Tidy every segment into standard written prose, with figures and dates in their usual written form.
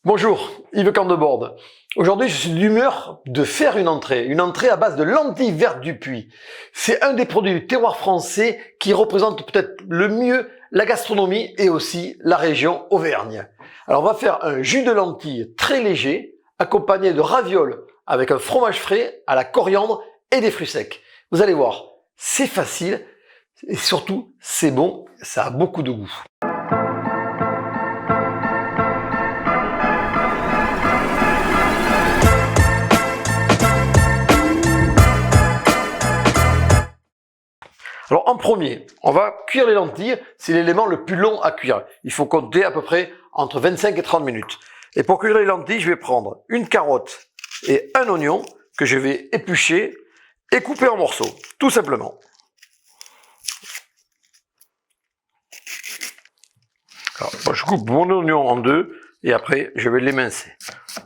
Bonjour, Yves Candeborde. Aujourd'hui, je suis d'humeur de faire une entrée à base de lentilles vertes du Puy. C'est un des produits du terroir français qui représente peut-être le mieux la gastronomie et aussi la région Auvergne. Alors, on va faire un jus de lentilles très léger, accompagné de ravioles avec un fromage frais à la coriandre et des fruits secs. Vous allez voir, c'est facile et surtout, c'est bon, ça a beaucoup de goût. Alors en premier, on va cuire les lentilles, c'est l'élément le plus long à cuire. Il faut compter à peu près entre 25 et 30 minutes. Et pour cuire les lentilles, je vais prendre une carotte et un oignon que je vais éplucher et couper en morceaux, tout simplement. Alors, je coupe mon oignon en deux et après je vais l'émincer.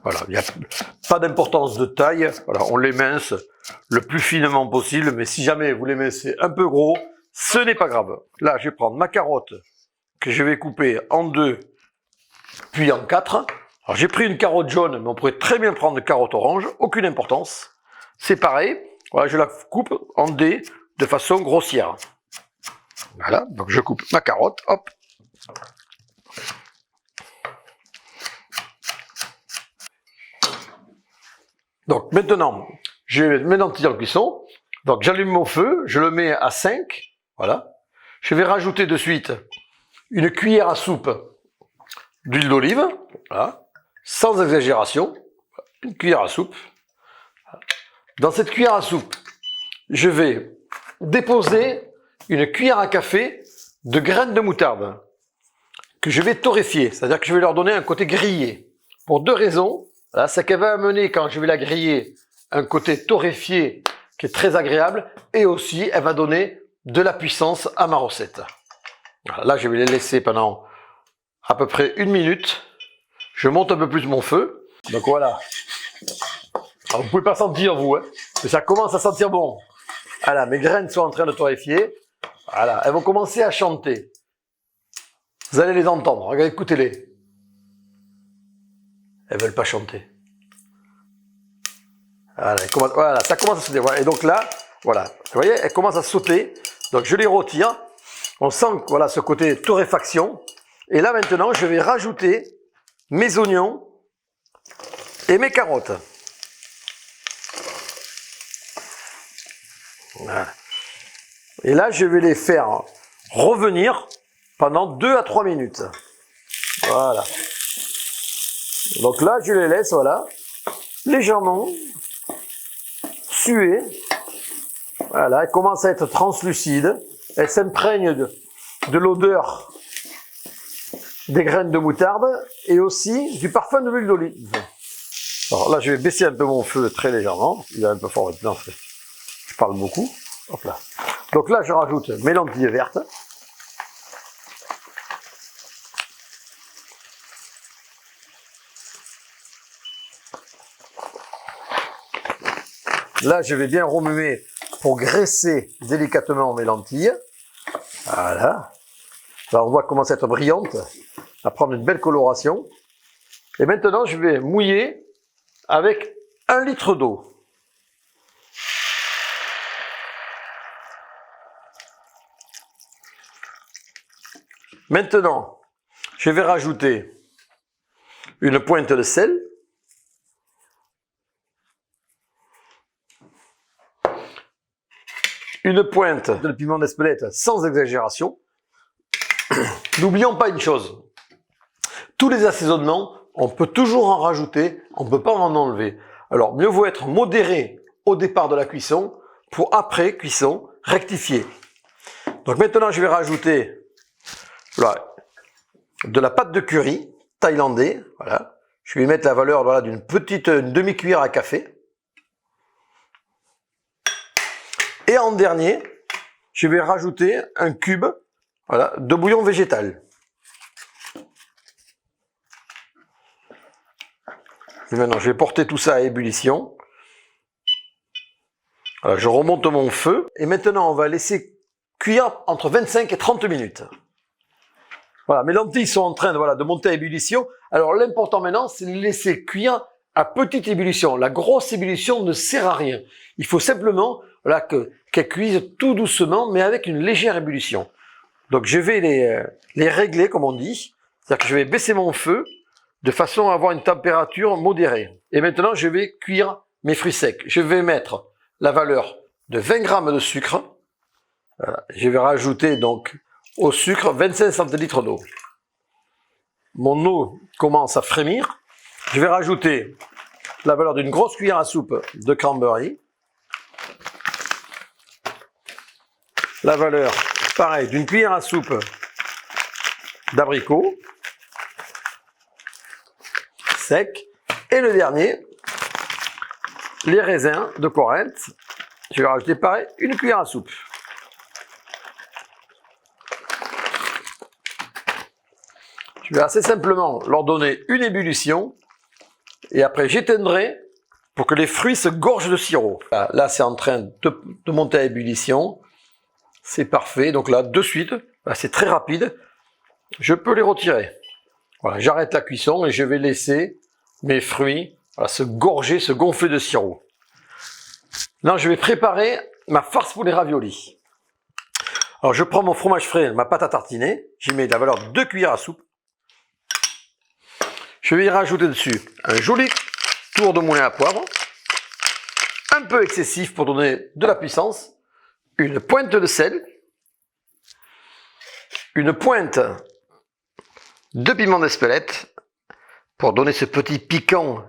Voilà, il n'y a pas d'importance de taille, voilà, on l'émince le plus finement possible, mais si jamais vous l'émincez un peu gros, ce n'est pas grave. Là, je vais prendre ma carotte que je vais couper en deux, puis en quatre. Alors j'ai pris une carotte jaune, mais on pourrait très bien prendre une carotte orange, aucune importance. C'est pareil, voilà, je la coupe en dés de façon grossière. Voilà, donc je coupe ma carotte, hop. Donc maintenant, je vais mettre mes lentilles en cuisson. Donc j'allume mon feu, je le mets à 5. Voilà. Je vais rajouter de suite une cuillère à soupe d'huile d'olive. Voilà. Sans exagération. Une cuillère à soupe. Dans cette cuillère à soupe, je vais déposer une cuillère à café de graines de moutarde que je vais torréfier. C'est-à-dire que je vais leur donner un côté grillé. Pour deux raisons. Voilà, c'est qu'elle va amener, quand je vais la griller, un côté torréfié qui est très agréable, et aussi elle va donner de la puissance à ma recette. Voilà, là je vais les laisser pendant à peu près 1 minute. Je monte un peu plus mon feu. Donc voilà. Alors, vous pouvez pas sentir vous, hein, mais ça commence à sentir bon. Voilà, mes graines sont en train de torréfier. Voilà, elles vont commencer à chanter. Vous allez les entendre. Regardez, écoutez-les. Elles veulent pas chanter. Voilà, ça commence à sauter. Voilà. Et donc là, voilà, vous voyez, elles commencent à sauter. Donc je les retire. On sent voilà ce côté torréfaction. Et là maintenant, je vais rajouter mes oignons et mes carottes. Voilà. Et là, je vais les faire revenir pendant 2 à 3 minutes. Voilà. Donc là, je les laisse, voilà, légèrement suer. Voilà, elles commencent à être translucides. Elles s'imprègnent de l'odeur des graines de moutarde et aussi du parfum de l'huile d'olive. Alors là, je vais baisser un peu mon feu très légèrement. Il est un peu fort maintenant, je parle beaucoup. Hop là. Donc là, je rajoute mes lentilles vertes. Là, je vais bien remuer pour graisser délicatement mes lentilles. Voilà. Là, on voit commencer à être brillante, à prendre une belle coloration. Et maintenant, je vais mouiller avec 1 litre d'eau. Maintenant, je vais rajouter une pointe de sel. Une pointe de piment d'Espelette sans exagération. N'oublions pas une chose. Tous les assaisonnements, on peut toujours en rajouter, on ne peut pas en enlever. Alors, mieux vaut être modéré au départ de la cuisson pour après cuisson rectifier. Donc maintenant, je vais rajouter voilà, de la pâte de curry thaïlandais. Voilà. Je vais mettre la valeur voilà, d'une demi-cuillère à café. Et en dernier, je vais rajouter un cube voilà, de bouillon végétal. Et maintenant, je vais porter tout ça à ébullition. Voilà, je remonte mon feu. Et maintenant, on va laisser cuire entre 25 et 30 minutes. Voilà, mes lentilles sont en train de monter à ébullition. Alors l'important maintenant, c'est de les laisser cuire à petite ébullition. La grosse ébullition ne sert à rien. Il faut simplement qu'elles cuisent tout doucement, mais avec une légère ébullition. Donc je vais les régler, comme on dit. C'est-à-dire que je vais baisser mon feu de façon à avoir une température modérée. Et maintenant, je vais cuire mes fruits secs. Je vais mettre la valeur de 20 grammes de sucre. Voilà. Je vais rajouter donc au sucre 25 centilitres d'eau. Mon eau commence à frémir. Je vais rajouter la valeur d'une grosse cuillère à soupe de cranberry. La valeur, pareil, d'une cuillère à soupe d'abricot sec. Et le dernier, les raisins de Corinthe. Je vais rajouter pareil, une cuillère à soupe. Je vais assez simplement leur donner une ébullition et après j'éteindrai pour que les fruits se gorgent de sirop. Là c'est en train de monter à ébullition. C'est parfait. Donc là, de suite, c'est très rapide. Je peux les retirer. Voilà, j'arrête la cuisson et je vais laisser mes fruits se gorger, se gonfler de sirop. Là, je vais préparer ma farce pour les raviolis. Alors, je prends mon fromage frais, ma pâte à tartiner. J'y mets la valeur de 2 cuillères à soupe. Je vais y rajouter dessus un joli tour de moulin à poivre. Un peu excessif pour donner de la puissance. Une pointe de sel. Une pointe de piment d'Espelette pour donner ce petit piquant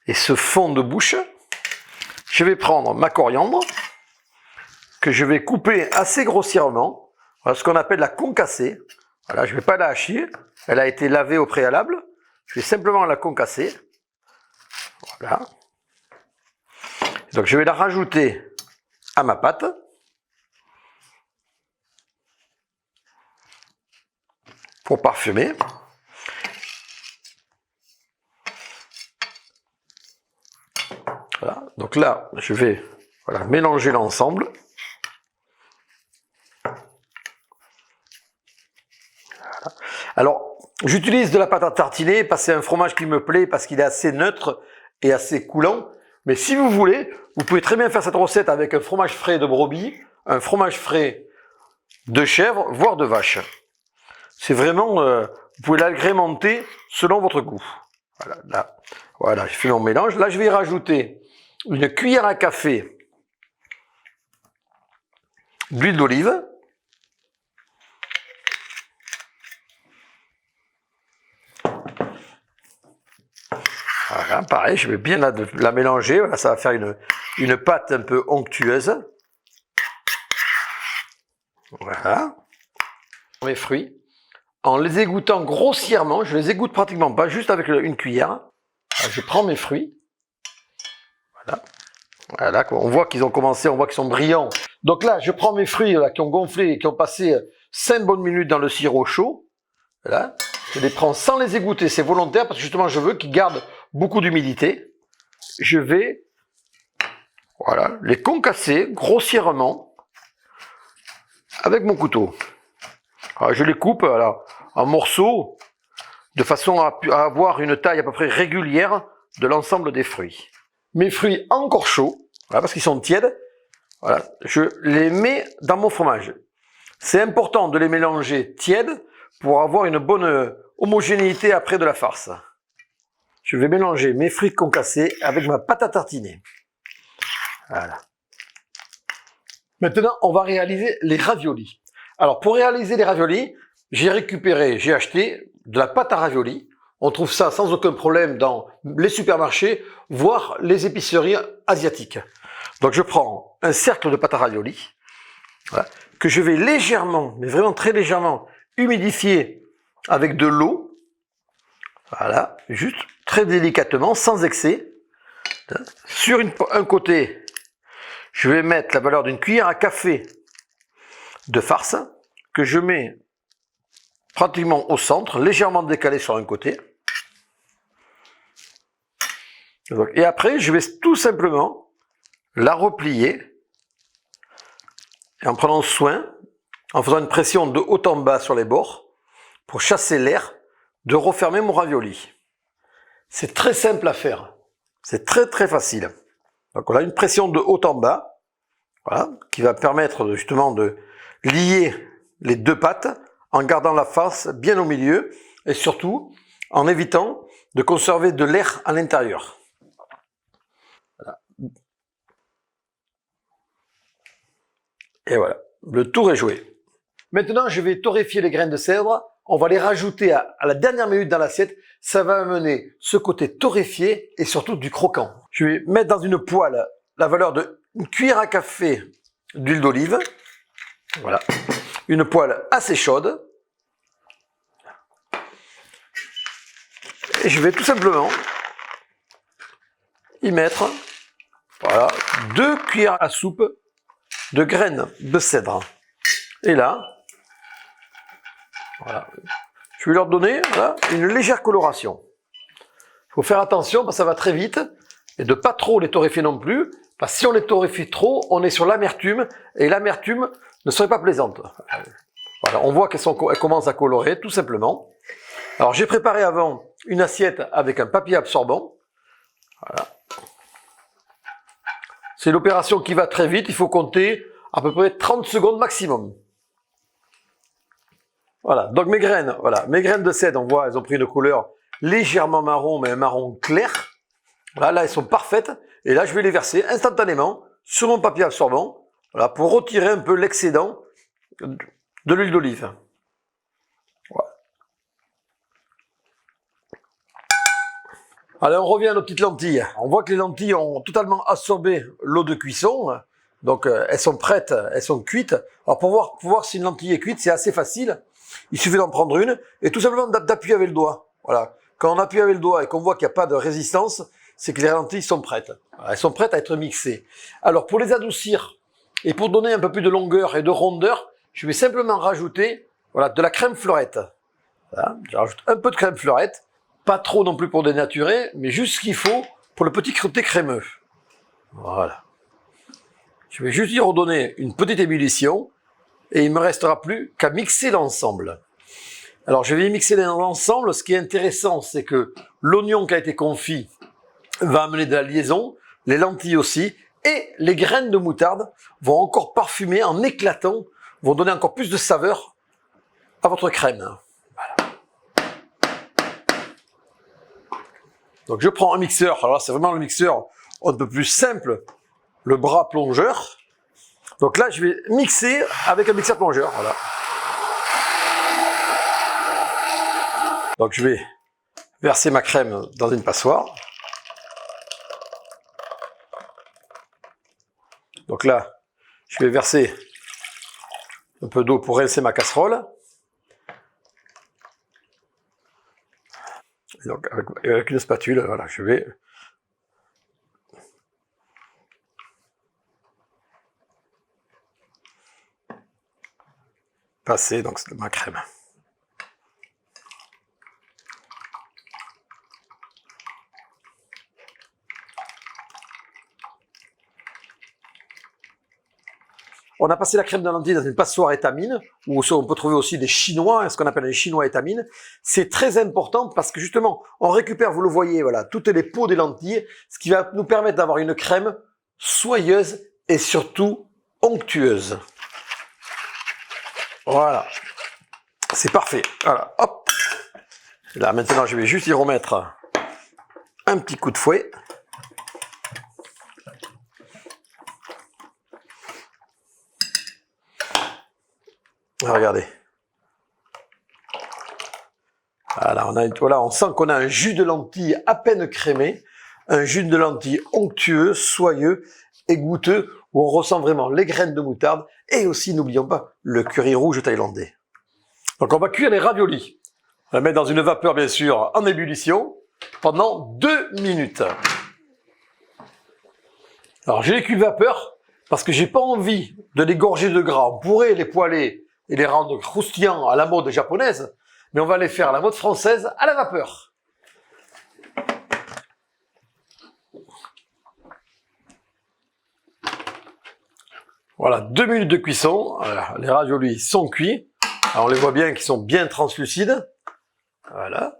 et ce fond de bouche. Je vais prendre ma coriandre que je vais couper assez grossièrement. Voilà ce qu'on appelle la concassée. Voilà, je ne vais pas la hacher. Elle a été lavée au préalable. Je vais simplement la concasser. Voilà. Donc je vais la rajouter à ma pâte. Pour parfumer. Voilà. Donc là, je vais mélanger l'ensemble. Voilà. Alors, j'utilise de la pâte à tartiner parce que c'est un fromage qui me plaît, parce qu'il est assez neutre et assez coulant. Mais si vous voulez, vous pouvez très bien faire cette recette avec un fromage frais de brebis, un fromage frais de chèvre, voire de vache. C'est vraiment, vous pouvez l'agrémenter selon votre goût. Voilà, je fais mon mélange. Là, je vais y rajouter une cuillère à café d'huile d'olive. Voilà, pareil, je vais bien la mélanger. Voilà, ça va faire une pâte un peu onctueuse. Voilà. Mes fruits. En les égouttant grossièrement, je les égoutte pratiquement pas, juste avec une cuillère. Alors, je prends mes fruits. Voilà. Voilà, on voit qu'ils ont commencé, on voit qu'ils sont brillants. Donc là, je prends mes fruits qui ont gonflé et qui ont passé 5 bonnes minutes dans le sirop chaud. Voilà. Je les prends sans les égoutter, c'est volontaire parce que justement je veux qu'ils gardent beaucoup d'humidité. Je vais les concasser grossièrement avec mon couteau. Alors, je les coupe en morceaux de façon à avoir une taille à peu près régulière de l'ensemble des fruits. Mes fruits encore chauds, parce qu'ils sont tièdes, je les mets dans mon fromage. C'est important de les mélanger tièdes pour avoir une bonne homogénéité après de la farce. Je vais mélanger mes fruits concassés avec ma pâte à tartiner. Voilà. Maintenant, on va réaliser les raviolis. Alors, pour réaliser les raviolis, j'ai acheté de la pâte à raviolis. On trouve ça sans aucun problème dans les supermarchés, voire les épiceries asiatiques. Donc, je prends un cercle de pâte à raviolis, que je vais légèrement, mais vraiment très légèrement, humidifier avec de l'eau. Voilà, juste très délicatement, sans excès. Sur un côté, je vais mettre la valeur d'une cuillère à café de farce que je mets pratiquement au centre, légèrement décalé sur un côté. Et après, je vais tout simplement la replier et en prenant soin, en faisant une pression de haut en bas sur les bords, pour chasser l'air, de refermer mon ravioli. C'est très simple à faire. C'est très très facile. Donc on a une pression de haut en bas, voilà, qui va permettre justement de lier les deux pâtes en gardant la face bien au milieu et surtout en évitant de conserver de l'air à l'intérieur. Voilà. Et voilà, le tour est joué. Maintenant, je vais torréfier les graines de cèdre. On va les rajouter à la dernière minute dans l'assiette. Ça va amener ce côté torréfié et surtout du croquant. Je vais mettre dans une poêle la valeur d'une cuillère à café d'huile d'olive. Voilà. Une poêle assez chaude. Et je vais tout simplement y mettre, voilà, 2 cuillères à soupe de graines de cèdre. Et là, voilà, je vais leur donner, voilà, une légère coloration. Il faut faire attention parce que ça va très vite et de pas trop les torréfier non plus. Parce que si on les torréfie trop, on est sur l'amertume et l'amertume ne serait pas plaisante. Voilà, on voit qu'elles commencent à colorer tout simplement. Alors j'ai préparé avant une assiette avec un papier absorbant. Voilà. C'est l'opération qui va très vite, il faut compter à peu près 30 secondes maximum. Voilà, donc mes graines, voilà, mes graines de cèdre, on voit, elles ont pris une couleur légèrement marron, mais un marron clair. Voilà, là elles sont parfaites, et là je vais les verser instantanément sur mon papier absorbant, voilà, pour retirer un peu l'excédent de l'huile d'olive. Voilà. Alors on revient à nos petites lentilles. On voit que les lentilles ont totalement absorbé l'eau de cuisson, donc elles sont prêtes, elles sont cuites. Alors pour voir si une lentille est cuite, c'est assez facile. Il suffit d'en prendre une et tout simplement d'appuyer avec le doigt. Voilà. Quand on appuie avec le doigt et qu'on voit qu'il n'y a pas de résistance, c'est que les lentilles sont prêtes. Elles sont prêtes à être mixées. Alors pour les adoucir et pour donner un peu plus de longueur et de rondeur, je vais simplement rajouter, voilà, de la crème fleurette. Voilà. Je rajoute un peu de crème fleurette, pas trop non plus pour dénaturer, mais juste ce qu'il faut pour le petit côté crémeux. Voilà. Je vais juste y redonner une petite ébullition et il ne me restera plus qu'à mixer l'ensemble. Alors je vais y mixer l'ensemble. Ce qui est intéressant, c'est que l'oignon qui a été confit va amener de la liaison, les lentilles aussi, et les graines de moutarde vont encore parfumer en éclatant, vont donner encore plus de saveur à votre crème. Voilà. Donc je prends un mixeur, alors c'est vraiment le mixeur un peu plus simple, le bras plongeur. Donc là je vais mixer avec un mixeur plongeur, voilà. Donc je vais verser ma crème dans une passoire. Donc là, je vais verser un peu d'eau pour rincer ma casserole. Et donc avec une spatule, voilà, je vais passer donc ma crème. On a passé la crème de lentilles dans une passoire étamine, où on peut trouver aussi des chinois, ce qu'on appelle les chinois étamines. C'est très important parce que justement, on récupère, vous le voyez, voilà, toutes les peaux des lentilles, ce qui va nous permettre d'avoir une crème soyeuse et surtout onctueuse. Voilà. C'est parfait. Voilà, hop. Là, maintenant, je vais juste y remettre un petit coup de fouet. Regardez. Voilà, on sent qu'on a un jus de lentilles à peine crémé, un jus de lentilles onctueux, soyeux et goûteux, où on ressent vraiment les graines de moutarde et aussi, n'oublions pas, le curry rouge thaïlandais. Donc on va cuire les raviolis. On va mettre dans une vapeur, bien sûr, en ébullition, pendant 2 minutes. Alors j'ai les cuits vapeur parce que j'ai pas envie de les gorger de gras. On pourrait les poêler et les rendre croustillants à la mode japonaise, mais on va les faire à la mode française à la vapeur. Voilà, 2 minutes de cuisson, voilà, les raviolis sont cuits. Alors on les voit bien qu'ils sont bien translucides. Voilà.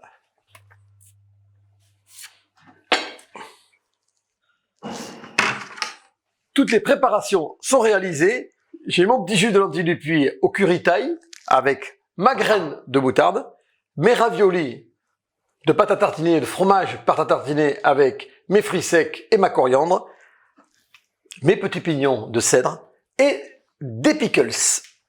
Toutes les préparations sont réalisées. J'ai mon petit jus de lentilles du Puy au curry-taille avec ma graine de moutarde, mes raviolis de pâte à tartiner, de fromage pâte à tartiner avec mes fruits secs et ma coriandre, mes petits pignons de cèdre et des pickles.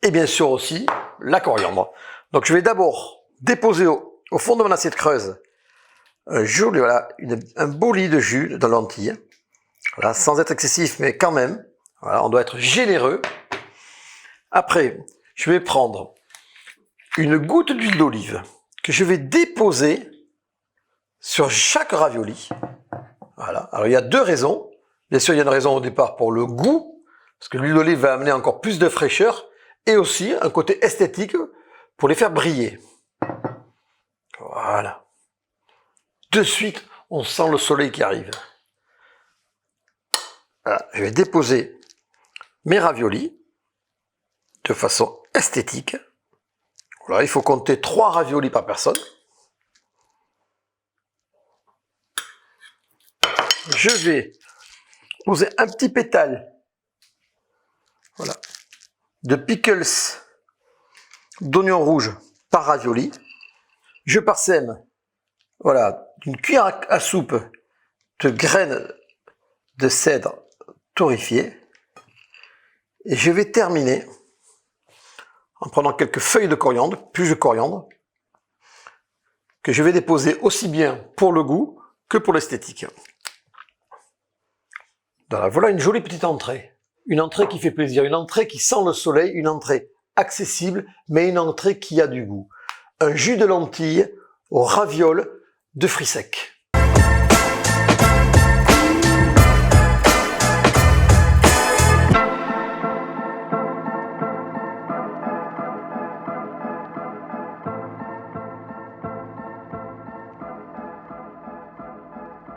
Et bien sûr aussi la coriandre. Donc je vais d'abord déposer au fond de mon assiette creuse un beau lit de jus de lentilles. Voilà, sans être excessif, mais quand même. Voilà, on doit être généreux. Après, je vais prendre une goutte d'huile d'olive que je vais déposer sur chaque ravioli. Voilà. Alors, il y a deux raisons. Bien sûr, il y a une raison au départ pour le goût, parce que l'huile d'olive va amener encore plus de fraîcheur, et aussi un côté esthétique pour les faire briller. Voilà. De suite, on sent le soleil qui arrive. Voilà, je vais déposer mes raviolis de façon esthétique. Voilà, il faut compter 3 raviolis par personne. Je vais poser un petit pétale, voilà, de pickles d'oignons rouges par ravioli. Je parsème, voilà, d'une cuillère à soupe de graines de cèdre torréfiées. Et je vais terminer en prenant quelques feuilles de coriandre, plus de coriandre, que je vais déposer aussi bien pour le goût que pour l'esthétique. Voilà une jolie petite entrée. Une entrée qui fait plaisir, une entrée qui sent le soleil, une entrée accessible, mais une entrée qui a du goût. Un jus de lentilles aux ravioles de fruits secs.